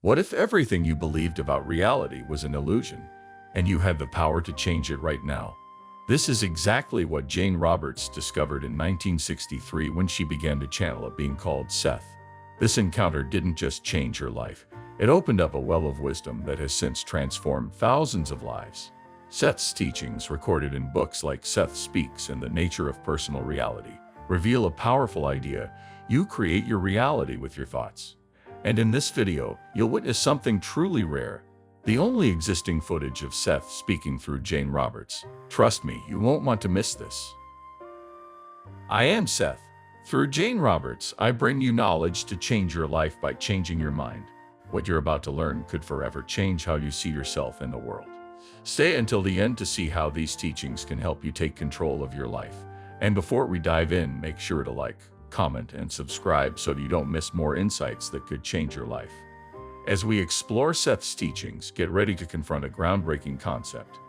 What if everything you believed about reality was an illusion, and you had the power to change it right now? This is exactly what Jane Roberts discovered in 1963 when she began to channel a being called Seth. This encounter didn't just change her life, it opened up a well of wisdom that has since transformed thousands of lives. Seth's teachings, recorded in books like Seth Speaks and The Nature of Personal Reality, reveal a powerful idea: you create your reality with your thoughts. And in this video, you'll witness something truly rare, the only existing footage of Seth speaking through Jane Roberts. Trust me, you won't want to miss this. I am Seth. Through Jane Roberts, I bring you knowledge to change your life by changing your mind. What you're about to learn could forever change how you see yourself in the world. Stay until the end to see how these teachings can help you take control of your life. And before we dive in, make sure to like, comment, and subscribe so you don't miss more insights that could change your life. As we explore Seth's teachings, get ready to confront a groundbreaking concept.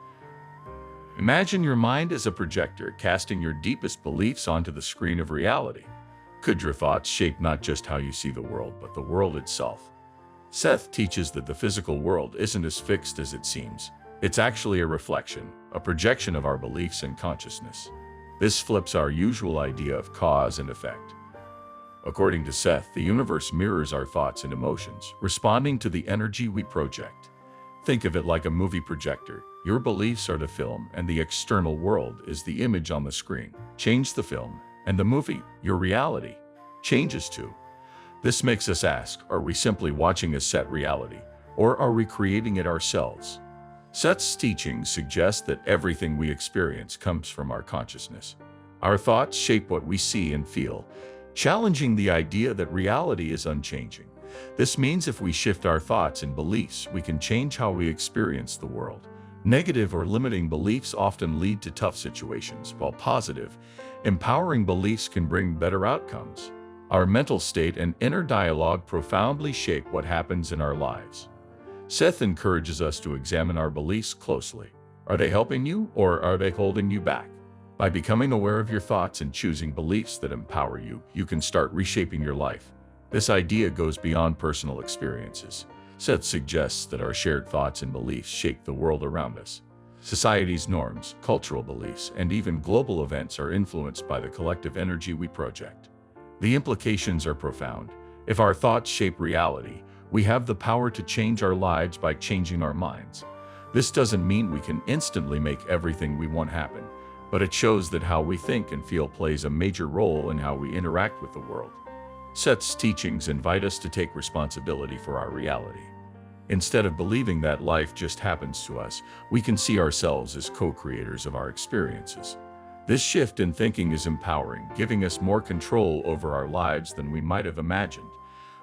Imagine your mind as a projector casting your deepest beliefs onto the screen of reality. Could your thoughts shape not just how you see the world, but the world itself? Seth teaches that the physical world isn't as fixed as it seems. It's actually a reflection, a projection of our beliefs and consciousness. This flips our usual idea of cause and effect. According to Seth, the universe mirrors our thoughts and emotions, responding to the energy we project. Think of it like a movie projector. Your beliefs are the film, and the external world is the image on the screen. Change the film, and the movie, your reality, changes too. This makes us ask, are we simply watching a set reality, or are we creating it ourselves? Seth's teachings suggest that everything we experience comes from our consciousness. Our thoughts shape what we see and feel, challenging the idea that reality is unchanging. This means if we shift our thoughts and beliefs, we can change how we experience the world. Negative or limiting beliefs often lead to tough situations, while positive, empowering beliefs can bring better outcomes. Our mental state and inner dialogue profoundly shape what happens in our lives. Seth encourages us to examine our beliefs closely. Are they helping you, or are they holding you back? By becoming aware of your thoughts and choosing beliefs that empower you, you can start reshaping your life. This idea goes beyond personal experiences. Seth suggests that our shared thoughts and beliefs shape the world around us. Society's norms, cultural beliefs, and even global events are influenced by the collective energy we project. The implications are profound. If our thoughts shape reality, we have the power to change our lives by changing our minds. This doesn't mean we can instantly make everything we want happen, but it shows that how we think and feel plays a major role in how we interact with the world. Seth's teachings invite us to take responsibility for our reality. Instead of believing that life just happens to us, we can see ourselves as co-creators of our experiences. This shift in thinking is empowering, giving us more control over our lives than we might have imagined.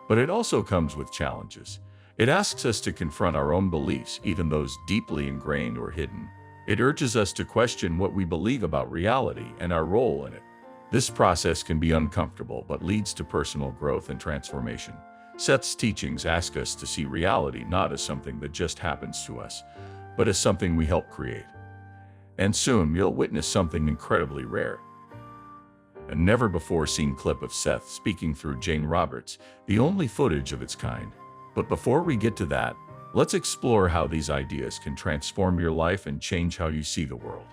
But it also comes with challenges. It asks us to confront our own beliefs, even those deeply ingrained or hidden. It urges us to question what we believe about reality and our role in it. This process can be uncomfortable, but leads to personal growth and transformation. Seth's teachings ask us to see reality not as something that just happens to us, but as something we help create. And soon you'll witness something incredibly rare. A never-before-seen clip of Seth speaking through Jane Roberts, the only footage of its kind. But before we get to that, let's explore how these ideas can transform your life and change how you see the world.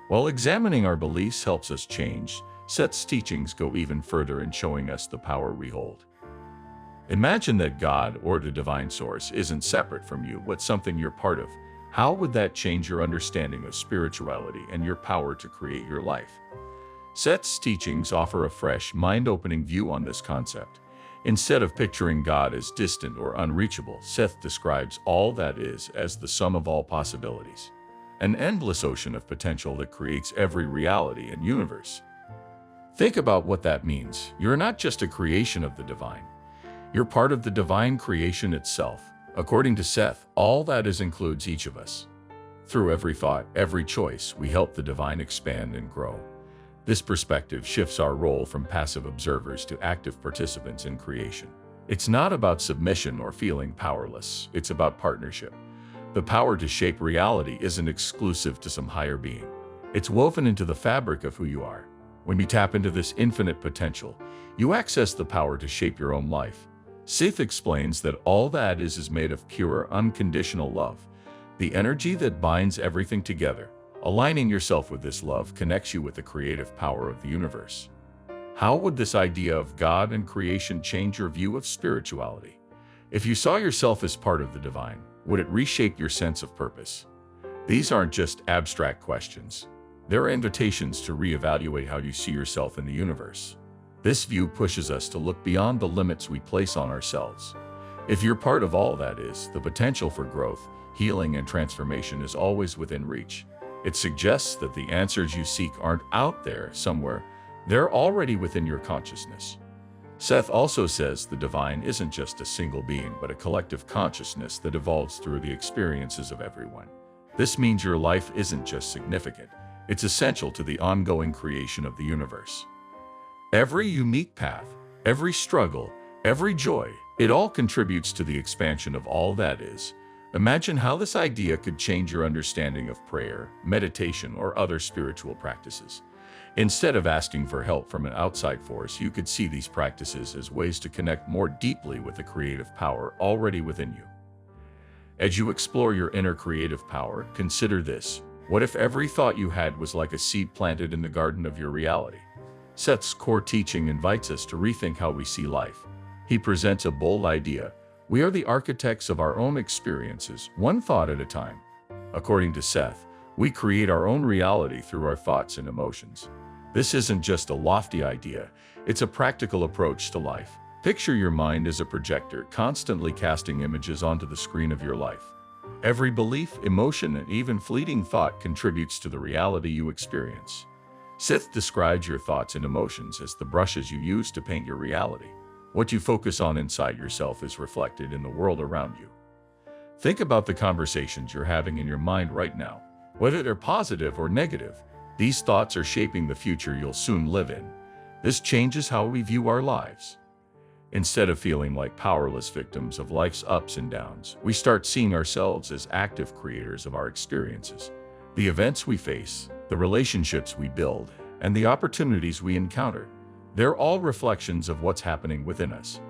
While examining our beliefs helps us change, Seth's teachings go even further in showing us the power we hold. Imagine that God, or the divine source, isn't separate from you, but something you're part of. How would that change your understanding of spirituality and your power to create your life? Seth's teachings offer a fresh, mind-opening view on this concept. Instead of picturing God as distant or unreachable, Seth describes all that is as the sum of all possibilities, an endless ocean of potential that creates every reality and universe. Think about what that means. You're not just a creation of the divine. You're part of the divine creation itself. According to Seth, all that is includes each of us. Through every thought, every choice, we help the divine expand and grow. This perspective shifts our role from passive observers to active participants in creation. It's not about submission or feeling powerless. It's about partnership. The power to shape reality isn't exclusive to some higher being. It's woven into the fabric of who you are. When you tap into this infinite potential, you access the power to shape your own life. Seth explains that all that is made of pure, unconditional love, the energy that binds everything together. Aligning yourself with this love connects you with the creative power of the universe. How would this idea of God and creation change your view of spirituality? If you saw yourself as part of the divine, would it reshape your sense of purpose? These aren't just abstract questions. They're invitations to reevaluate how you see yourself in the universe. This view pushes us to look beyond the limits we place on ourselves. If you're part of all that is, the potential for growth, healing, and transformation is always within reach. It suggests that the answers you seek aren't out there somewhere. They're already within your consciousness. Seth also says the divine isn't just a single being, but a collective consciousness that evolves through the experiences of everyone. This means your life isn't just significant, it's essential to the ongoing creation of the universe. Every unique path, every struggle, every joy, it all contributes to the expansion of all that is. Imagine how this idea could change your understanding of prayer, meditation, or other spiritual practices. Instead of asking for help from an outside force, you could see these practices as ways to connect more deeply with the creative power already within you. As you explore your inner creative power, consider this. What if every thought you had was like a seed planted in the garden of your reality? Seth's core teaching invites us to rethink how we see life. He presents a bold idea. We are the architects of our own experiences, one thought at a time. According to Seth, we create our own reality through our thoughts and emotions. This isn't just a lofty idea, it's a practical approach to life. Picture your mind as a projector, constantly casting images onto the screen of your life. Every belief, emotion, and even fleeting thought contributes to the reality you experience. Seth describes your thoughts and emotions as the brushes you use to paint your reality. What you focus on inside yourself is reflected in the world around you. Think about the conversations you're having in your mind right now. Whether they're positive or negative, these thoughts are shaping the future you'll soon live in. This changes how we view our lives. Instead of feeling like powerless victims of life's ups and downs, we start seeing ourselves as active creators of our experiences. The events we face, the relationships we build, and the opportunities we encounter, they're all reflections of what's happening within us.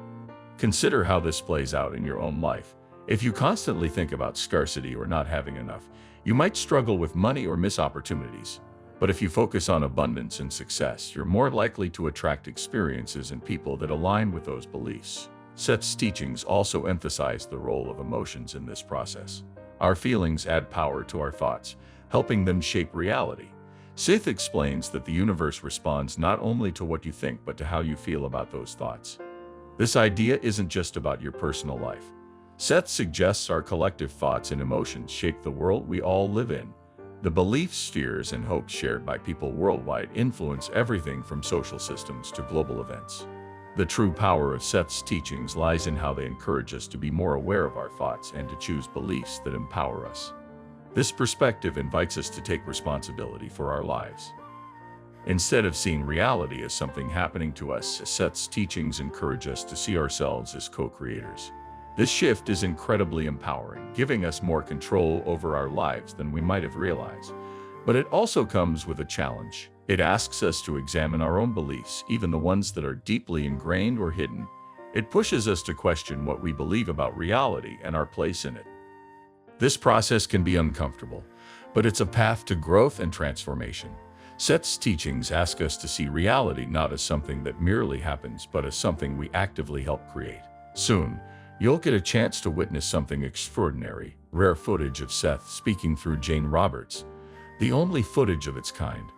Consider how this plays out in your own life. If you constantly think about scarcity or not having enough, you might struggle with money or miss opportunities. But if you focus on abundance and success, you're more likely to attract experiences and people that align with those beliefs. Seth's teachings also emphasize the role of emotions in this process. Our feelings add power to our thoughts, helping them shape reality. Seth explains that the universe responds not only to what you think, but to how you feel about those thoughts. This idea isn't just about your personal life. Seth suggests our collective thoughts and emotions shape the world we all live in. The beliefs, fears, and hopes shared by people worldwide influence everything from social systems to global events. The true power of Seth's teachings lies in how they encourage us to be more aware of our thoughts and to choose beliefs that empower us. This perspective invites us to take responsibility for our lives. Instead of seeing reality as something happening to us, Seth's teachings encourage us to see ourselves as co-creators. This shift is incredibly empowering, giving us more control over our lives than we might have realized. But it also comes with a challenge. It asks us to examine our own beliefs, even the ones that are deeply ingrained or hidden. It pushes us to question what we believe about reality and our place in it. This process can be uncomfortable, but it's a path to growth and transformation. Seth's teachings ask us to see reality not as something that merely happens, but as something we actively help create. Soon, you'll get a chance to witness something extraordinary, rare footage of Seth speaking through Jane Roberts, the only footage of its kind.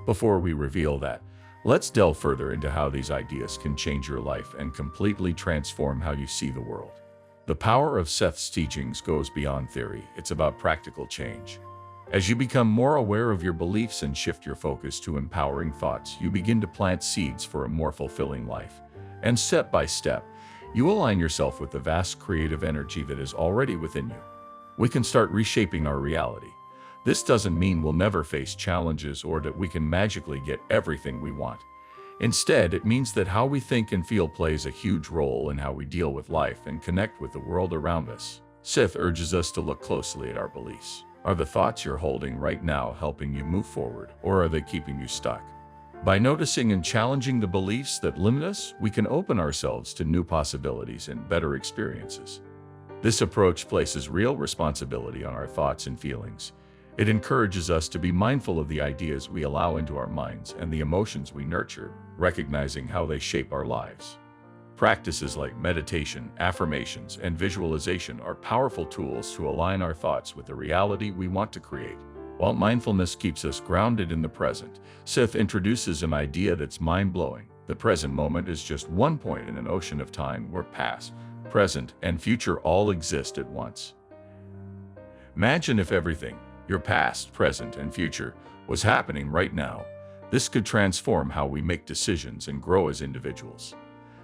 Before we reveal that, let's delve further into how these ideas can change your life and completely transform how you see the world. The power of Seth's teachings goes beyond theory. It's about practical change. As you become more aware of your beliefs and shift your focus to empowering thoughts, you begin to plant seeds for a more fulfilling life. And step by step, you align yourself with the vast creative energy that is already within you. We can start reshaping our reality. This doesn't mean we'll never face challenges or that we can magically get everything we want. Instead, it means that how we think and feel plays a huge role in how we deal with life and connect with the world around us. Seth urges us to look closely at our beliefs. Are the thoughts you're holding right now helping you move forward, or are they keeping you stuck? By noticing and challenging the beliefs that limit us, we can open ourselves to new possibilities and better experiences. This approach places real responsibility on our thoughts and feelings. It encourages us to be mindful of the ideas we allow into our minds and the emotions we nurture, recognizing how they shape our lives. Practices like meditation, affirmations, and visualization are powerful tools to align our thoughts with the reality we want to create. While mindfulness keeps us grounded in the present, Seth introduces an idea that's mind-blowing. The present moment is just one point in an ocean of time where past, present, and future all exist at once. Imagine if everything, your past, present, and future, was happening right now. This could transform how we make decisions and grow as individuals.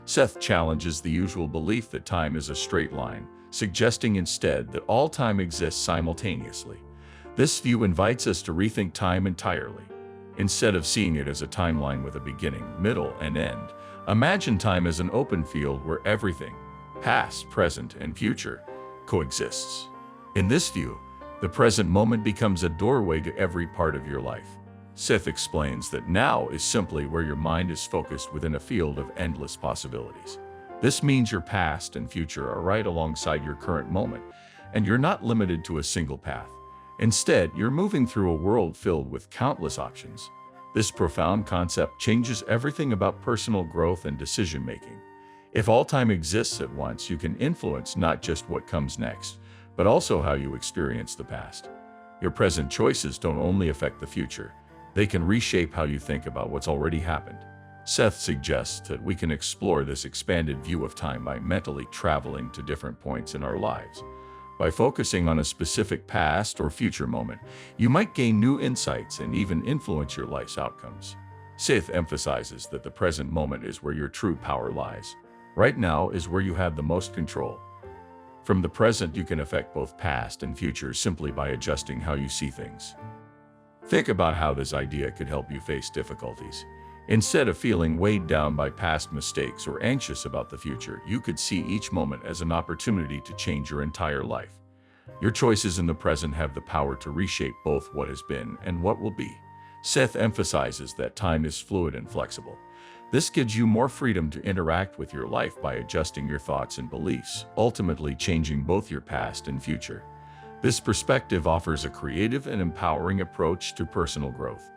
Seth challenges the usual belief that time is a straight line, suggesting instead that all time exists simultaneously. This view invites us to rethink time entirely. Instead of seeing it as a timeline with a beginning, middle, and end, imagine time as an open field where everything, past, present, and future, coexists. In this view, the present moment becomes a doorway to every part of your life. Seth explains that now is simply where your mind is focused within a field of endless possibilities. This means your past and future are right alongside your current moment, and you're not limited to a single path. Instead, you're moving through a world filled with countless options. This profound concept changes everything about personal growth and decision-making. If all time exists at once, you can influence not just what comes next, but also how you experience the past. Your present choices don't only affect the future, they can reshape how you think about what's already happened. Seth suggests that we can explore this expanded view of time by mentally traveling to different points in our lives. By focusing on a specific past or future moment, you might gain new insights and even influence your life's outcomes. Seth emphasizes that the present moment is where your true power lies. Right now is where you have the most control. From the present, you can affect both past and future simply by adjusting how you see things. Think about how this idea could help you face difficulties. Instead of feeling weighed down by past mistakes or anxious about the future, you could see each moment as an opportunity to change your entire life. Your choices in the present have the power to reshape both what has been and what will be. Seth emphasizes that time is fluid and flexible. This gives you more freedom to interact with your life by adjusting your thoughts and beliefs, ultimately changing both your past and future. This perspective offers a creative and empowering approach to personal growth.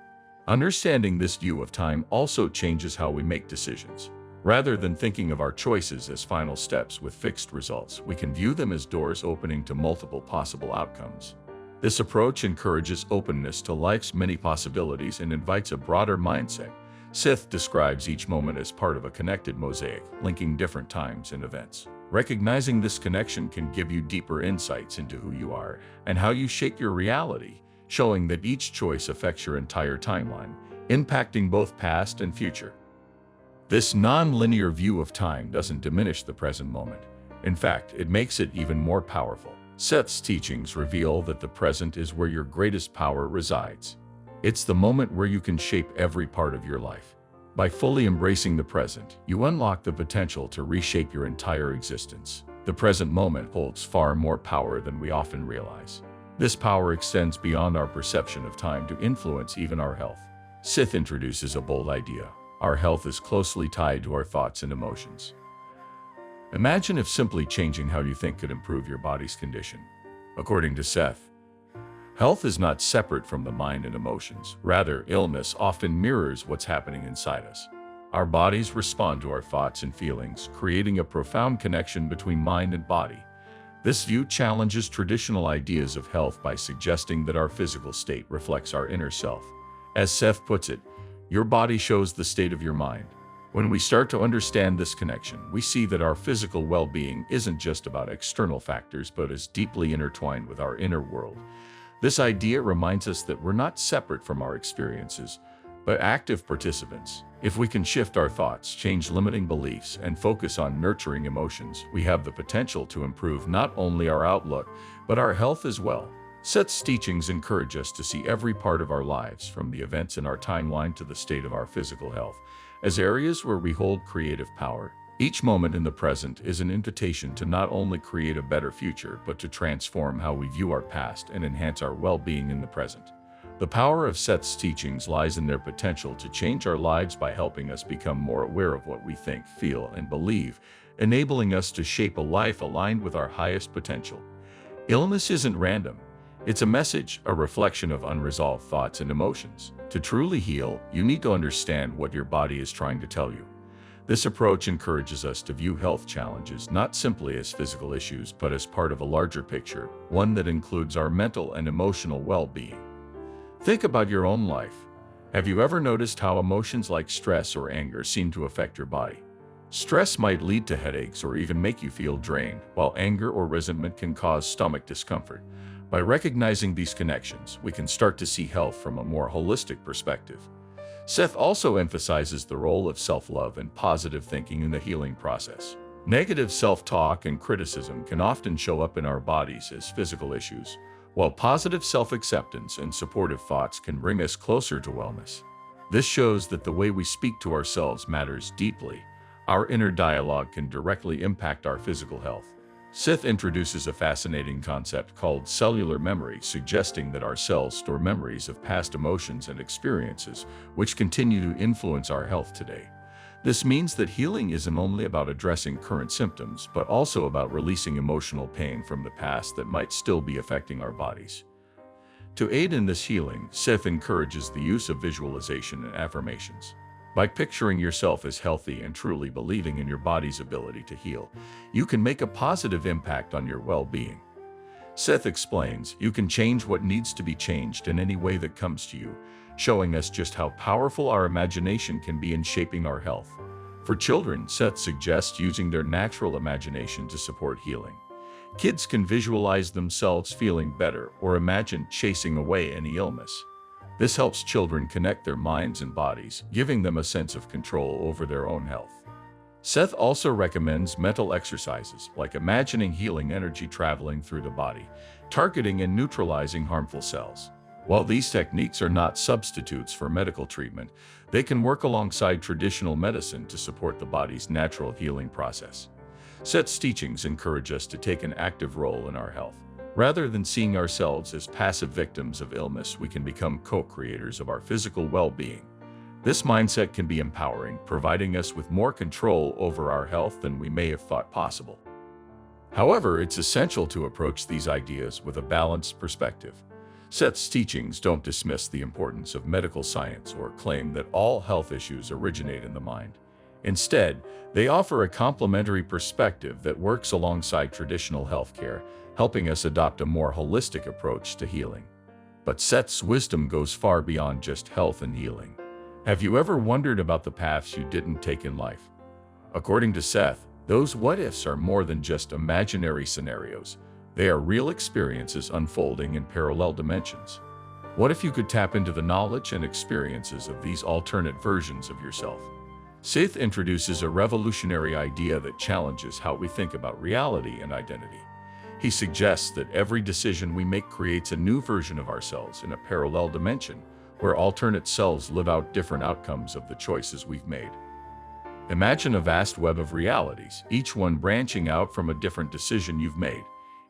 Understanding this view of time also changes how we make decisions. Rather than thinking of our choices as final steps with fixed results, we can view them as doors opening to multiple possible outcomes. This approach encourages openness to life's many possibilities and invites a broader mindset. Seth describes each moment as part of a connected mosaic, linking different times and events. Recognizing this connection can give you deeper insights into who you are and how you shape your reality, showing that each choice affects your entire timeline, impacting both past and future. This non-linear view of time doesn't diminish the present moment. In fact, it makes it even more powerful. Seth's teachings reveal that the present is where your greatest power resides. It's the moment where you can shape every part of your life. By fully embracing the present, you unlock the potential to reshape your entire existence. The present moment holds far more power than we often realize. This power extends beyond our perception of time to influence even our health. Seth introduces a bold idea. Our health is closely tied to our thoughts and emotions. Imagine if simply changing how you think could improve your body's condition. According to Seth, health is not separate from the mind and emotions. Rather, illness often mirrors what's happening inside us. Our bodies respond to our thoughts and feelings, creating a profound connection between mind and body. This view challenges traditional ideas of health by suggesting that our physical state reflects our inner self. As Seth puts it, your body shows the state of your mind. When we start to understand this connection, we see that our physical well-being isn't just about external factors, but is deeply intertwined with our inner world. This idea reminds us that we're not separate from our experiences, but active participants. If we can shift our thoughts, change limiting beliefs, and focus on nurturing emotions, we have the potential to improve not only our outlook, but our health as well. Seth's teachings encourage us to see every part of our lives, from the events in our timeline to the state of our physical health, as areas where we hold creative power. Each moment in the present is an invitation to not only create a better future, but to transform how we view our past and enhance our well-being in the present. The power of Seth's teachings lies in their potential to change our lives by helping us become more aware of what we think, feel, and believe, enabling us to shape a life aligned with our highest potential. Illness isn't random. It's a message, a reflection of unresolved thoughts and emotions. To truly heal, you need to understand what your body is trying to tell you. This approach encourages us to view health challenges not simply as physical issues, but as part of a larger picture, one that includes our mental and emotional well-being. Think about your own life. Have you ever noticed how emotions like stress or anger seem to affect your body? Stress might lead to headaches or even make you feel drained, while anger or resentment can cause stomach discomfort. By recognizing these connections, we can start to see health from a more holistic perspective. Seth also emphasizes the role of self-love and positive thinking in the healing process. Negative self-talk and criticism can often show up in our bodies as physical issues, while positive self-acceptance and supportive thoughts can bring us closer to wellness. This shows that the way we speak to ourselves matters deeply. Our inner dialogue can directly impact our physical health. Seth introduces a fascinating concept called cellular memory, suggesting that our cells store memories of past emotions and experiences, which continue to influence our health today. This means that healing isn't only about addressing current symptoms, but also about releasing emotional pain from the past that might still be affecting our bodies. To aid in this healing, Seth encourages the use of visualization and affirmations. By picturing yourself as healthy and truly believing in your body's ability to heal, you can make a positive impact on your well-being. Seth explains, you can change what needs to be changed in any way that comes to you, showing us just how powerful our imagination can be in shaping our health. For children, Seth suggests using their natural imagination to support healing. Kids can visualize themselves feeling better or imagine chasing away any illness. This helps children connect their minds and bodies, giving them a sense of control over their own health. Seth also recommends mental exercises, like imagining healing energy traveling through the body, targeting and neutralizing harmful cells. While these techniques are not substitutes for medical treatment, they can work alongside traditional medicine to support the body's natural healing process. Seth's teachings encourage us to take an active role in our health. Rather than seeing ourselves as passive victims of illness, we can become co-creators of our physical well-being. This mindset can be empowering, providing us with more control over our health than we may have thought possible. However, it's essential to approach these ideas with a balanced perspective. Seth's teachings don't dismiss the importance of medical science or claim that all health issues originate in the mind. Instead, they offer a complementary perspective that works alongside traditional healthcare, helping us adopt a more holistic approach to healing. But Seth's wisdom goes far beyond just health and healing. Have you ever wondered about the paths you didn't take in life? According to Seth, those what-ifs are more than just imaginary scenarios. They are real experiences unfolding in parallel dimensions. What if you could tap into the knowledge and experiences of these alternate versions of yourself? Seth introduces a revolutionary idea that challenges how we think about reality and identity. He suggests that every decision we make creates a new version of ourselves in a parallel dimension, where alternate selves live out different outcomes of the choices we've made. Imagine a vast web of realities, each one branching out from a different decision you've made.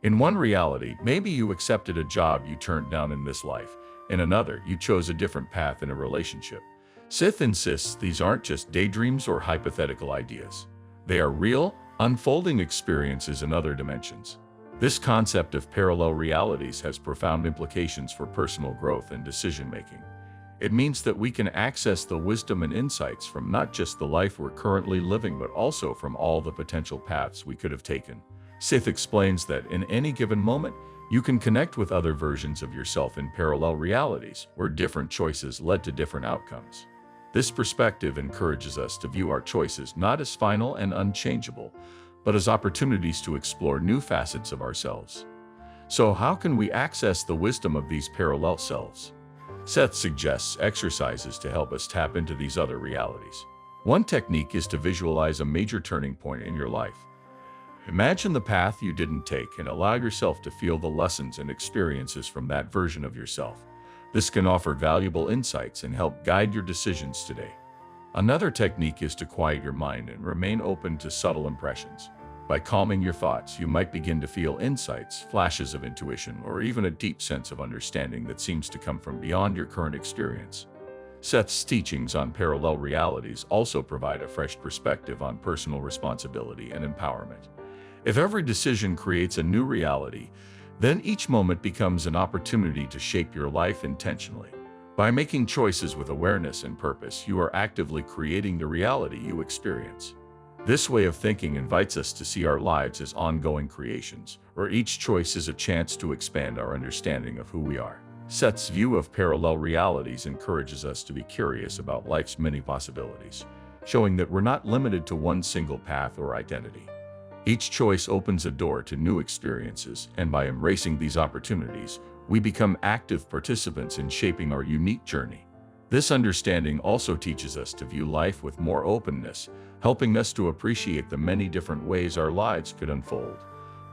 In one reality, maybe you accepted a job you turned down in this life. In another, you chose a different path in a relationship. Seth insists these aren't just daydreams or hypothetical ideas. They are real, unfolding experiences in other dimensions. This concept of parallel realities has profound implications for personal growth and decision-making. It means that we can access the wisdom and insights from not just the life we're currently living, but also from all the potential paths we could have taken. Seth explains that in any given moment, you can connect with other versions of yourself in parallel realities, where different choices led to different outcomes. This perspective encourages us to view our choices not as final and unchangeable, but as opportunities to explore new facets of ourselves. So how can we access the wisdom of these parallel selves? Seth suggests exercises to help us tap into these other realities. One technique is to visualize a major turning point in your life. Imagine the path you didn't take and allow yourself to feel the lessons and experiences from that version of yourself. This can offer valuable insights and help guide your decisions today. Another technique is to quiet your mind and remain open to subtle impressions. By calming your thoughts, you might begin to feel insights, flashes of intuition, or even a deep sense of understanding that seems to come from beyond your current experience. Seth's teachings on parallel realities also provide a fresh perspective on personal responsibility and empowerment. If every decision creates a new reality, then each moment becomes an opportunity to shape your life intentionally. By making choices with awareness and purpose, you are actively creating the reality you experience. This way of thinking invites us to see our lives as ongoing creations, where each choice is a chance to expand our understanding of who we are. Seth's view of parallel realities encourages us to be curious about life's many possibilities, showing that we're not limited to one single path or identity. Each choice opens a door to new experiences, and by embracing these opportunities, we become active participants in shaping our unique journey. This understanding also teaches us to view life with more openness, helping us to appreciate the many different ways our lives could unfold.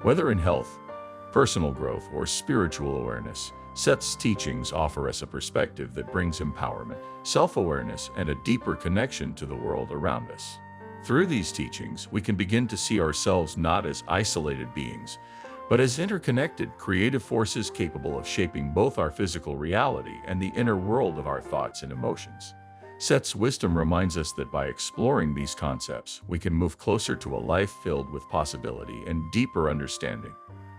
Whether in health, personal growth, or spiritual awareness, Seth's teachings offer us a perspective that brings empowerment, self-awareness, and a deeper connection to the world around us. Through these teachings, we can begin to see ourselves not as isolated beings, but as interconnected, creative forces capable of shaping both our physical reality and the inner world of our thoughts and emotions. Seth's wisdom reminds us that by exploring these concepts, we can move closer to a life filled with possibility and deeper understanding.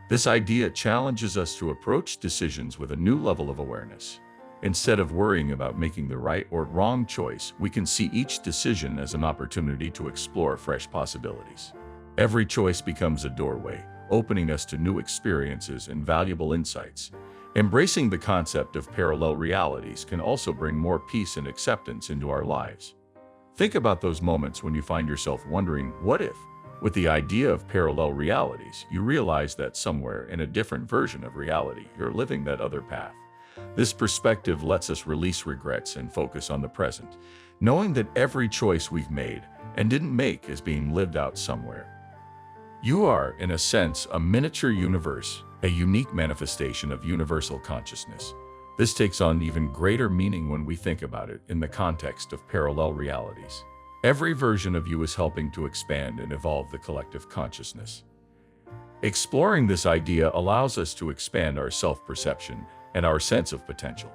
This idea challenges us to approach decisions with a new level of awareness. Instead of worrying about making the right or wrong choice, we can see each decision as an opportunity to explore fresh possibilities. Every choice becomes a doorway, opening us to new experiences and valuable insights. Embracing the concept of parallel realities can also bring more peace and acceptance into our lives. Think about those moments when you find yourself wondering, what if? With the idea of parallel realities, you realize that somewhere in a different version of reality, you're living that other path. This perspective lets us release regrets and focus on the present, knowing that every choice we've made and didn't make is being lived out somewhere. You are, in a sense, a miniature universe, a unique manifestation of universal consciousness. This takes on even greater meaning when we think about it in the context of parallel realities. Every version of you is helping to expand and evolve the collective consciousness. Exploring this idea allows us to expand our self-perception and our sense of potential.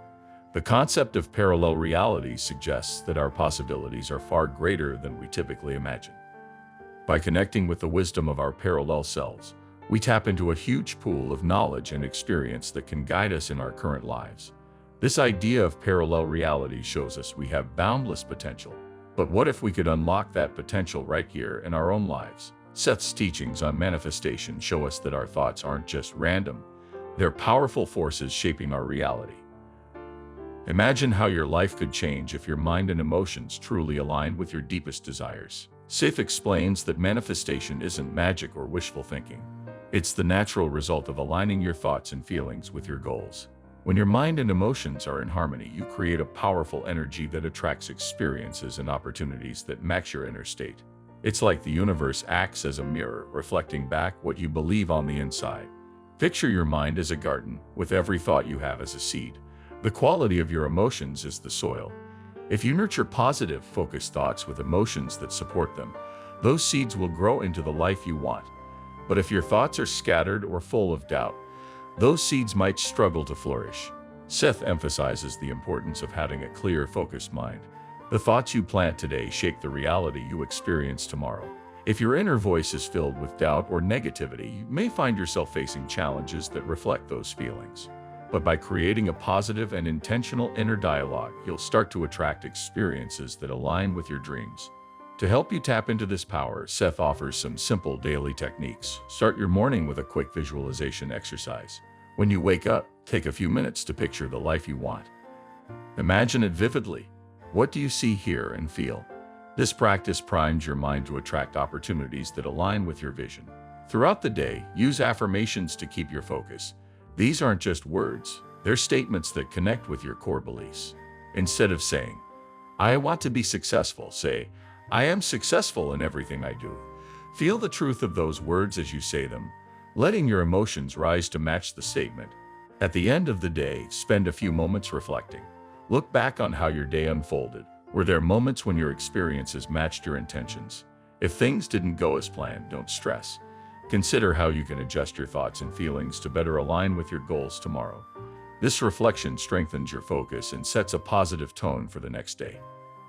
The concept of parallel realities suggests that our possibilities are far greater than we typically imagine. By connecting with the wisdom of our parallel selves, we tap into a huge pool of knowledge and experience that can guide us in our current lives. This idea of parallel reality shows us we have boundless potential. But what if we could unlock that potential right here in our own lives? Seth's teachings on manifestation show us that our thoughts aren't just random. They're powerful forces shaping our reality. Imagine how your life could change if your mind and emotions truly aligned with your deepest desires. Seth explains that manifestation isn't magic or wishful thinking. It's the natural result of aligning your thoughts and feelings with your goals. When your mind and emotions are in harmony, you create a powerful energy that attracts experiences and opportunities that match your inner state. It's like the universe acts as a mirror, reflecting back what you believe on the inside. Picture your mind as a garden, with every thought you have as a seed. The quality of your emotions is the soil. If you nurture positive, focused thoughts with emotions that support them, those seeds will grow into the life you want. But if your thoughts are scattered or full of doubt, those seeds might struggle to flourish. Seth emphasizes the importance of having a clear, focused mind. The thoughts you plant today shape the reality you experience tomorrow. If your inner voice is filled with doubt or negativity, you may find yourself facing challenges that reflect those feelings. But by creating a positive and intentional inner dialogue, you'll start to attract experiences that align with your dreams. To help you tap into this power, Seth offers some simple daily techniques. Start your morning with a quick visualization exercise. When you wake up, take a few minutes to picture the life you want. Imagine it vividly. What do you see, hear, and feel? This practice primes your mind to attract opportunities that align with your vision. Throughout the day, use affirmations to keep your focus. These aren't just words, they're statements that connect with your core beliefs. Instead of saying, "I want to be successful," say, "I am successful in everything I do." Feel the truth of those words as you say them, letting your emotions rise to match the statement. At the end of the day, spend a few moments reflecting. Look back on how your day unfolded. Were there moments when your experiences matched your intentions? If things didn't go as planned, don't stress. Consider how you can adjust your thoughts and feelings to better align with your goals tomorrow. This reflection strengthens your focus and sets a positive tone for the next day.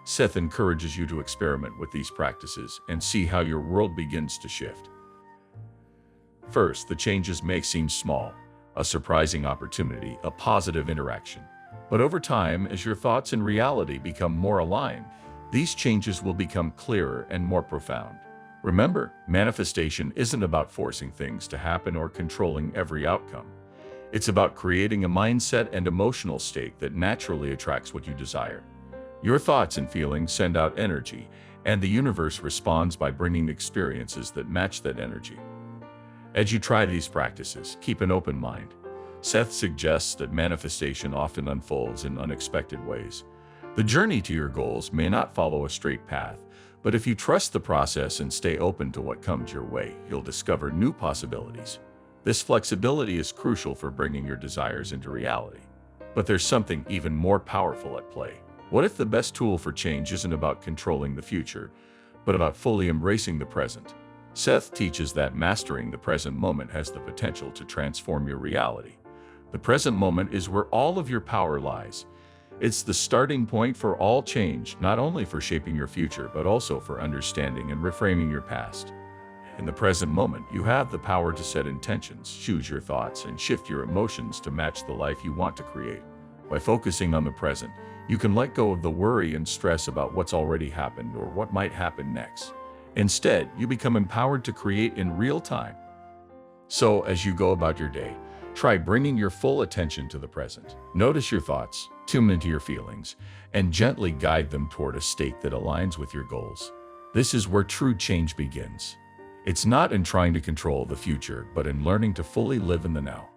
Seth encourages you to experiment with these practices and see how your world begins to shift. First, the changes may seem small, a surprising opportunity, a positive interaction. But over time, as your thoughts and reality become more aligned, these changes will become clearer and more profound. Remember, manifestation isn't about forcing things to happen or controlling every outcome. It's about creating a mindset and emotional state that naturally attracts what you desire. Your thoughts and feelings send out energy, and the universe responds by bringing experiences that match that energy. As you try these practices, keep an open mind. Seth suggests that manifestation often unfolds in unexpected ways. The journey to your goals may not follow a straight path, but if you trust the process and stay open to what comes your way, you'll discover new possibilities. This flexibility is crucial for bringing your desires into reality. But there's something even more powerful at play. What if the best tool for change isn't about controlling the future, but about fully embracing the present? Seth teaches that mastering the present moment has the potential to transform your reality. The present moment is where all of your power lies. It's the starting point for all change, not only for shaping your future, but also for understanding and reframing your past. In the present moment, you have the power to set intentions, choose your thoughts, and shift your emotions to match the life you want to create. By focusing on the present, you can let go of the worry and stress about what's already happened or what might happen next. Instead, you become empowered to create in real time. So, as you go about your day, try bringing your full attention to the present. Notice your thoughts, tune into your feelings, and gently guide them toward a state that aligns with your goals. This is where true change begins. It's not in trying to control the future, but in learning to fully live in the now.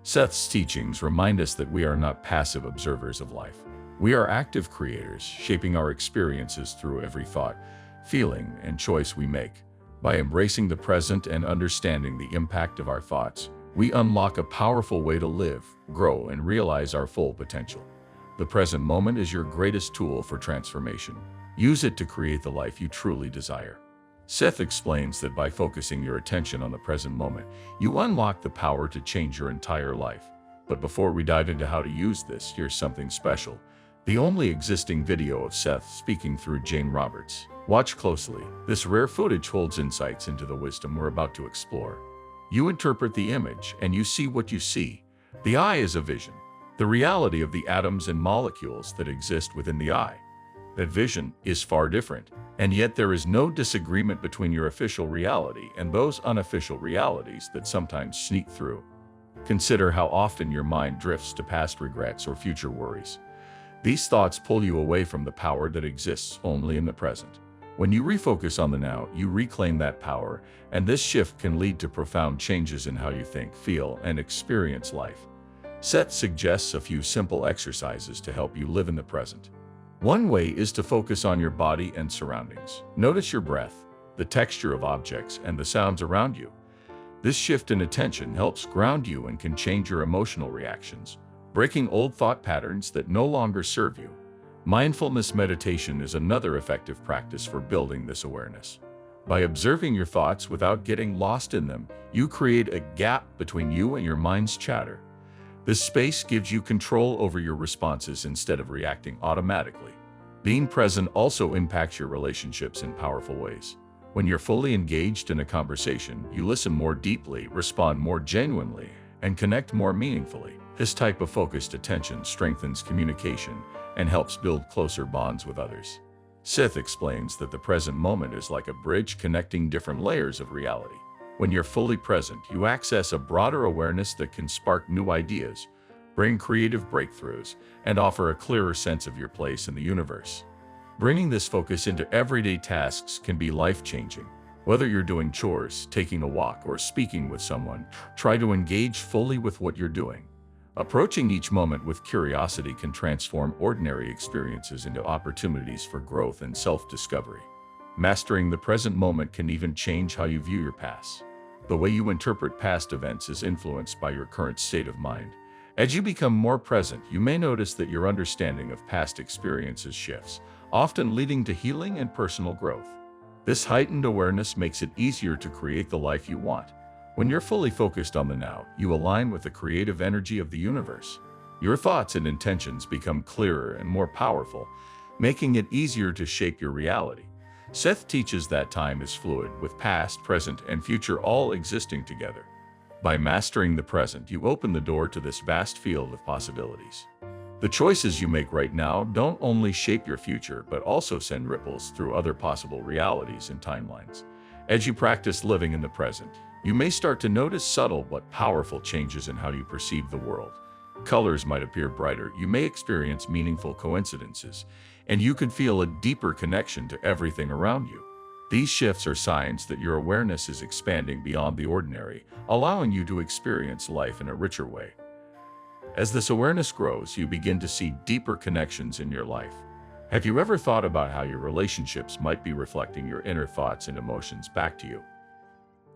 Seth's teachings remind us that we are not passive observers of life. We are active creators, shaping our experiences through every thought, feeling, and choice we make. By embracing the present and understanding the impact of our thoughts, we unlock a powerful way to live, grow, and realize our full potential. The present moment is your greatest tool for transformation. Use it to create the life you truly desire. Seth explains that by focusing your attention on the present moment, you unlock the power to change your entire life. But before we dive into how to use this, here's something special. The only existing video of Seth speaking through Jane Roberts. Watch closely. This rare footage holds insights into the wisdom we're about to explore. You interpret the image, and you see what you see. The eye is a vision, the reality of the atoms and molecules that exist within the eye. That vision is far different, and yet there is no disagreement between your official reality and those unofficial realities that sometimes sneak through. Consider how often your mind drifts to past regrets or future worries. These thoughts pull you away from the power that exists only in the present. When you refocus on the now, you reclaim that power, and this shift can lead to profound changes in how you think, feel, and experience life. Seth suggests a few simple exercises to help you live in the present. One way is to focus on your body and surroundings. Notice your breath, the texture of objects, and the sounds around you. This shift in attention helps ground you and can change your emotional reactions, breaking old thought patterns that no longer serve you. Mindfulness meditation is another effective practice for building this awareness. By observing your thoughts without getting lost in them, you create a gap between you and your mind's chatter. This space gives you control over your responses instead of reacting automatically. Being present also impacts your relationships in powerful ways. When you're fully engaged in a conversation, you listen more deeply, respond more genuinely, and connect more meaningfully. This type of focused attention strengthens communication and helps build closer bonds with others. Seth explains that the present moment is like a bridge connecting different layers of reality. When you're fully present, you access a broader awareness that can spark new ideas, bring creative breakthroughs, and offer a clearer sense of your place in the universe. Bringing this focus into everyday tasks can be life-changing. Whether you're doing chores, taking a walk, or speaking with someone, try to engage fully with what you're doing. Approaching each moment with curiosity can transform ordinary experiences into opportunities for growth and self-discovery. Mastering the present moment can even change how you view your past. The way you interpret past events is influenced by your current state of mind. As you become more present, you may notice that your understanding of past experiences shifts, often leading to healing and personal growth. This heightened awareness makes it easier to create the life you want. When you're fully focused on the now, you align with the creative energy of the universe. Your thoughts and intentions become clearer and more powerful, making it easier to shape your reality. Seth teaches that time is fluid, with past, present, and future all existing together. By mastering the present, you open the door to this vast field of possibilities. The choices you make right now don't only shape your future, but also send ripples through other possible realities and timelines. As you practice living in the present, you may start to notice subtle but powerful changes in how you perceive the world. Colors might appear brighter, you may experience meaningful coincidences, and you can feel a deeper connection to everything around you. These shifts are signs that your awareness is expanding beyond the ordinary, allowing you to experience life in a richer way. As this awareness grows, you begin to see deeper connections in your life. Have you ever thought about how your relationships might be reflecting your inner thoughts and emotions back to you?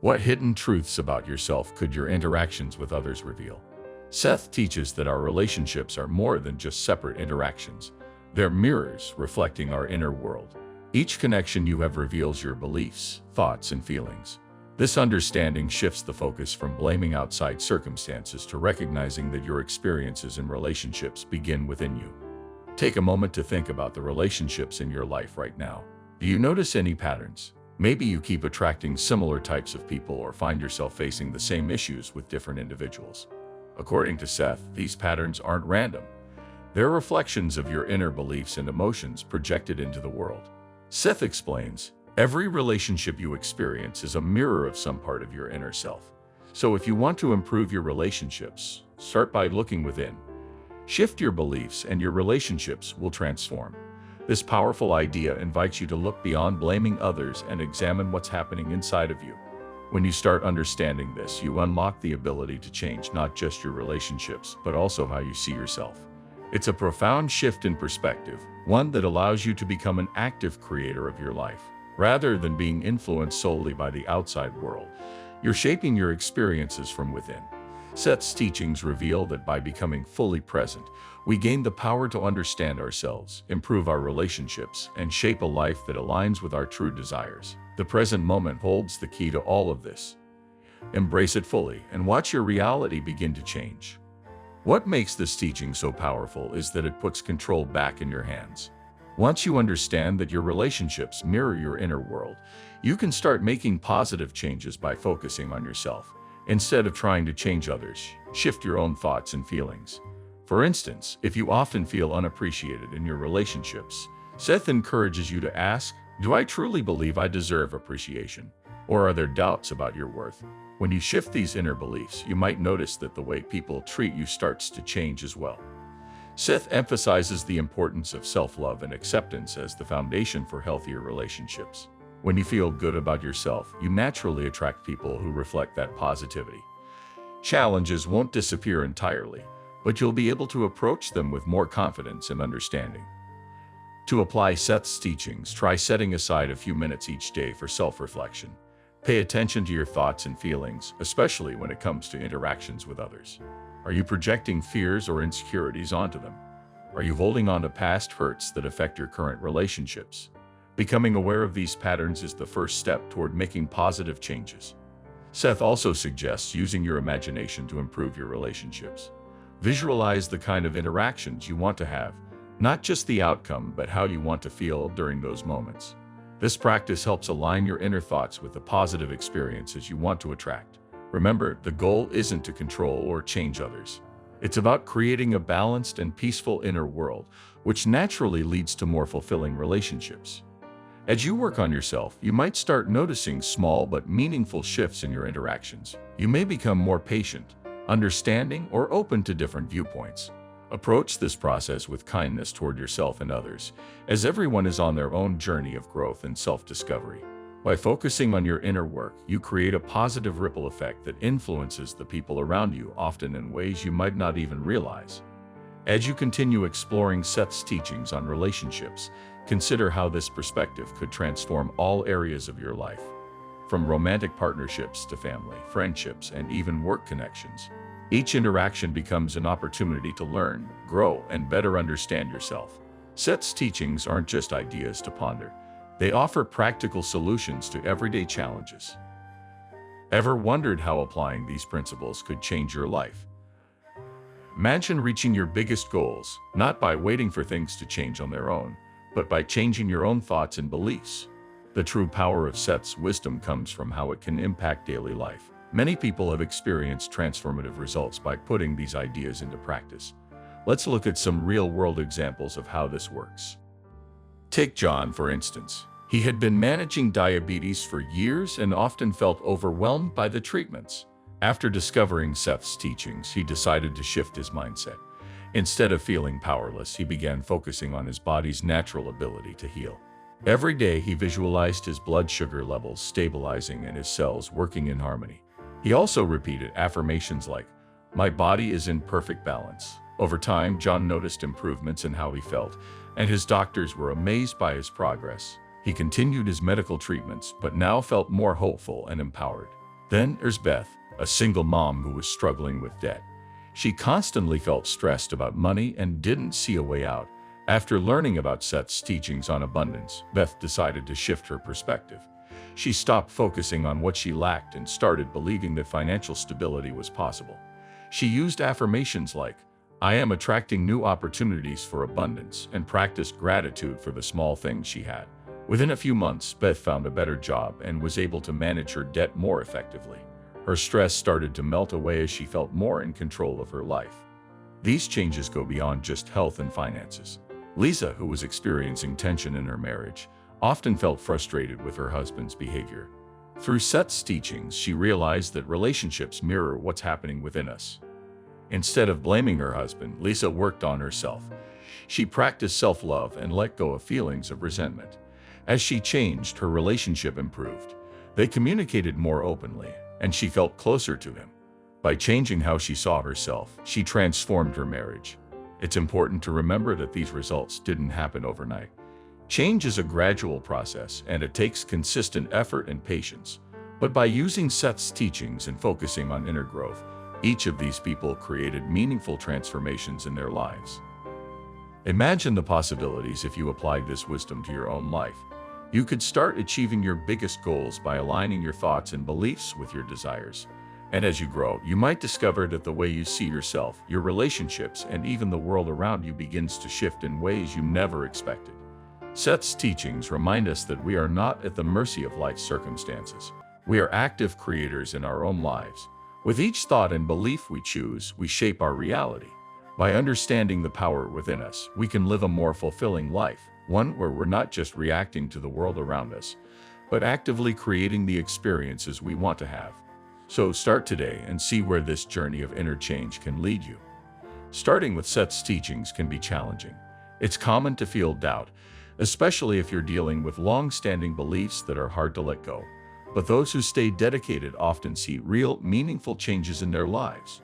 What hidden truths about yourself could your interactions with others reveal? Seth teaches that our relationships are more than just separate interactions. They're mirrors reflecting our inner world. Each connection you have reveals your beliefs, thoughts, and feelings. This understanding shifts the focus from blaming outside circumstances to recognizing that your experiences and relationships begin within you. Take a moment to think about the relationships in your life right now. Do you notice any patterns? Maybe you keep attracting similar types of people or find yourself facing the same issues with different individuals. According to Seth, these patterns aren't random. They're reflections of your inner beliefs and emotions projected into the world. Seth explains, every relationship you experience is a mirror of some part of your inner self. So if you want to improve your relationships, start by looking within. Shift your beliefs and your relationships will transform. This powerful idea invites you to look beyond blaming others and examine what's happening inside of you. When you start understanding this, you unlock the ability to change not just your relationships, but also how you see yourself. It's a profound shift in perspective, one that allows you to become an active creator of your life. Rather than being influenced solely by the outside world, you're shaping your experiences from within. Seth's teachings reveal that by becoming fully present, we gain the power to understand ourselves, improve our relationships, and shape a life that aligns with our true desires. The present moment holds the key to all of this. Embrace it fully and watch your reality begin to change. What makes this teaching so powerful is that it puts control back in your hands. Once you understand that your relationships mirror your inner world, you can start making positive changes by focusing on yourself. Instead of trying to change others, shift your own thoughts and feelings. For instance, if you often feel unappreciated in your relationships, Seth encourages you to ask, do I truly believe I deserve appreciation? Or are there doubts about your worth? When you shift these inner beliefs, you might notice that the way people treat you starts to change as well. Seth emphasizes the importance of self-love and acceptance as the foundation for healthier relationships. When you feel good about yourself, you naturally attract people who reflect that positivity. Challenges won't disappear entirely, but you'll be able to approach them with more confidence and understanding. To apply Seth's teachings, try setting aside a few minutes each day for self-reflection. Pay attention to your thoughts and feelings, especially when it comes to interactions with others. Are you projecting fears or insecurities onto them? Are you holding on to past hurts that affect your current relationships? Becoming aware of these patterns is the first step toward making positive changes. Seth also suggests using your imagination to improve your relationships. Visualize the kind of interactions you want to have, not just the outcome, but how you want to feel during those moments. This practice helps align your inner thoughts with the positive experiences you want to attract. Remember, the goal isn't to control or change others. It's about creating a balanced and peaceful inner world, which naturally leads to more fulfilling relationships. As you work on yourself, you might start noticing small but meaningful shifts in your interactions. You may become more patient, understanding, or open to different viewpoints. Approach this process with kindness toward yourself and others, as everyone is on their own journey of growth and self-discovery. By focusing on your inner work, you create a positive ripple effect that influences the people around you, often in ways you might not even realize. As you continue exploring Seth's teachings on relationships, consider how this perspective could transform all areas of your life, from romantic partnerships to family, friendships, and even work connections. Each interaction becomes an opportunity to learn, grow, and better understand yourself. Seth's teachings aren't just ideas to ponder. They offer practical solutions to everyday challenges. Ever wondered how applying these principles could change your life? Imagine reaching your biggest goals, not by waiting for things to change on their own, but by changing your own thoughts and beliefs. The true power of Seth's wisdom comes from how it can impact daily life. Many people have experienced transformative results by putting these ideas into practice. Let's look at some real-world examples of how this works. Take John, for instance. He had been managing diabetes for years and often felt overwhelmed by the treatments. After discovering Seth's teachings, he decided to shift his mindset. Instead of feeling powerless, he began focusing on his body's natural ability to heal. Every day, he visualized his blood sugar levels stabilizing and his cells working in harmony. He also repeated affirmations like, "My body is in perfect balance." Over time, John noticed improvements in how he felt, and his doctors were amazed by his progress. He continued his medical treatments, but now felt more hopeful and empowered. Then there's Beth, a single mom who was struggling with debt. She constantly felt stressed about money and didn't see a way out. After learning about Seth's teachings on abundance, Beth decided to shift her perspective. She stopped focusing on what she lacked and started believing that financial stability was possible. She used affirmations like, "I am attracting new opportunities for abundance," and practiced gratitude for the small things she had. Within a few months, Beth found a better job and was able to manage her debt more effectively. Her stress started to melt away as she felt more in control of her life. These changes go beyond just health and finances. Lisa, who was experiencing tension in her marriage, often felt frustrated with her husband's behavior. Through Seth's teachings, she realized that relationships mirror what's happening within us. Instead of blaming her husband, Lisa worked on herself. She practiced self-love and let go of feelings of resentment. As she changed, her relationship improved. They communicated more openly, and she felt closer to him. By changing how she saw herself, she transformed her marriage. It's important to remember that these results didn't happen overnight. Change is a gradual process, and it takes consistent effort and patience. But by using Seth's teachings and focusing on inner growth, each of these people created meaningful transformations in their lives. Imagine the possibilities if you applied this wisdom to your own life. You could start achieving your biggest goals by aligning your thoughts and beliefs with your desires. And as you grow, you might discover that the way you see yourself, your relationships, and even the world around you begins to shift in ways you never expected. Seth's teachings remind us that we are not at the mercy of life's circumstances. We are active creators in our own lives. With each thought and belief we choose, we shape our reality. By understanding the power within us, we can live a more fulfilling life, one where we're not just reacting to the world around us, but actively creating the experiences we want to have. So start today and see where this journey of inner change can lead you. Starting with Seth's teachings can be challenging. It's common to feel doubt, especially if you're dealing with long-standing beliefs that are hard to let go. But those who stay dedicated often see real, meaningful changes in their lives.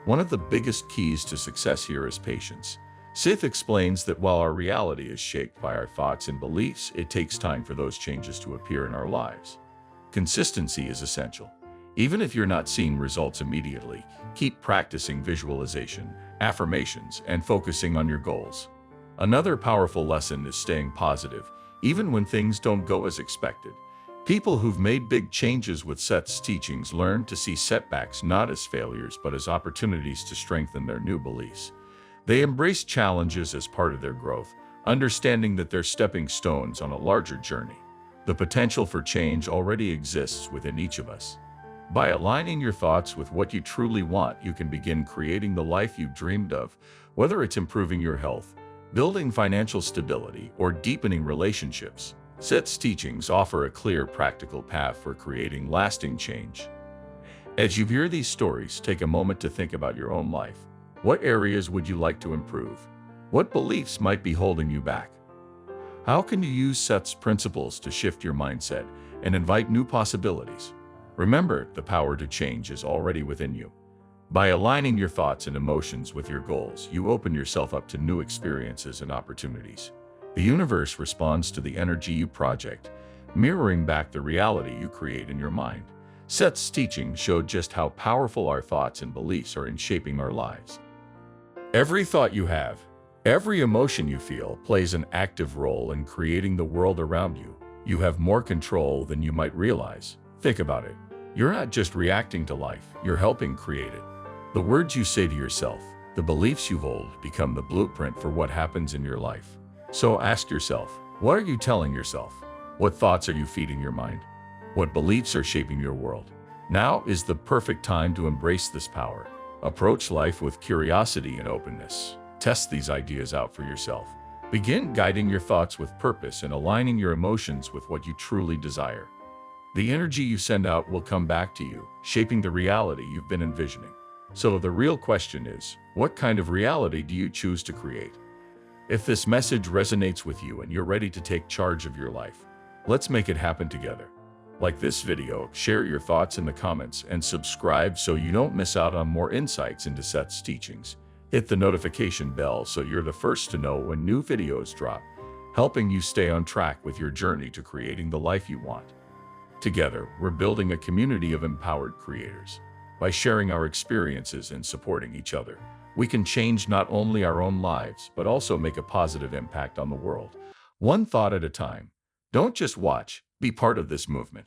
One of the biggest keys to success here is patience. Seth explains that while our reality is shaped by our thoughts and beliefs, it takes time for those changes to appear in our lives. Consistency is essential. Even if you're not seeing results immediately, keep practicing visualization, affirmations, and focusing on your goals. Another powerful lesson is staying positive, even when things don't go as expected. People who've made big changes with Seth's teachings learn to see setbacks not as failures but as opportunities to strengthen their new beliefs. They embrace challenges as part of their growth, understanding that they're stepping stones on a larger journey. The potential for change already exists within each of us. By aligning your thoughts with what you truly want, you can begin creating the life you've dreamed of, whether it's improving your health, building financial stability, or deepening relationships. Seth's teachings offer a clear, practical path for creating lasting change. As you hear these stories, take a moment to think about your own life. What areas would you like to improve? What beliefs might be holding you back? How can you use Seth's principles to shift your mindset and invite new possibilities? Remember, the power to change is already within you. By aligning your thoughts and emotions with your goals, you open yourself up to new experiences and opportunities. The universe responds to the energy you project, mirroring back the reality you create in your mind. Seth's teaching showed just how powerful our thoughts and beliefs are in shaping our lives. Every thought you have, every emotion you feel plays an active role in creating the world around you. You have more control than you might realize. Think about it. You're not just reacting to life, you're helping create it. The words you say to yourself, the beliefs you hold, become the blueprint for what happens in your life. So ask yourself, what are you telling yourself? What thoughts are you feeding your mind? What beliefs are shaping your world? Now is the perfect time to embrace this power. Approach life with curiosity and openness. Test these ideas out for yourself. Begin guiding your thoughts with purpose and aligning your emotions with what you truly desire. The energy you send out will come back to you, shaping the reality you've been envisioning. So the real question is, what kind of reality do you choose to create? If this message resonates with you and you're ready to take charge of your life, let's make it happen together. Like this video, share your thoughts in the comments, and subscribe so you don't miss out on more insights into Seth's teachings. Hit the notification bell so you're the first to know when new videos drop, helping you stay on track with your journey to creating the life you want. Together, we're building a community of empowered creators. By sharing our experiences and supporting each other, we can change not only our own lives, but also make a positive impact on the world. One thought at a time. Don't just watch, be part of this movement.